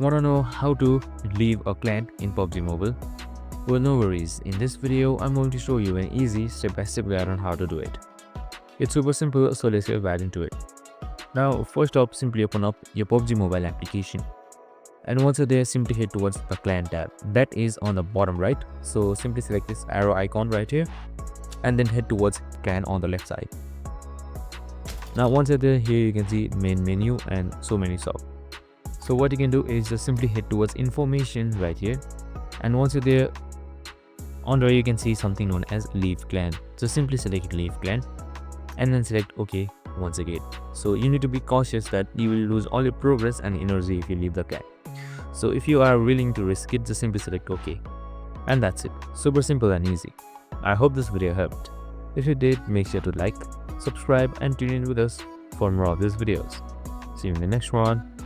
Wanna know how to leave a clan in PUBG Mobile? Well, no worries. In this video, I'm going to show you an easy step-by-step guide on how to do it. It's super simple, so let's get right into it. Now, first up, simply open up your PUBG Mobile application. And once you're there, simply head towards the clan tab. That is on the bottom right. So simply select this arrow icon right here and then head towards clan on the left side. Now, once you're there, here you can see main menu and so many stuff. So what you can do is just simply head towards information right here, and once you're there, on the right you can see something known as leave clan. So simply select leave clan and then select OK once again. So you need to be cautious that you will lose all your progress and energy if you leave the clan. So if you are willing to risk it, just simply select OK, and that's it. Super simple and easy. I hope this video helped. If you did, make sure to like, subscribe and tune in with us for more of these videos. See you in the next one.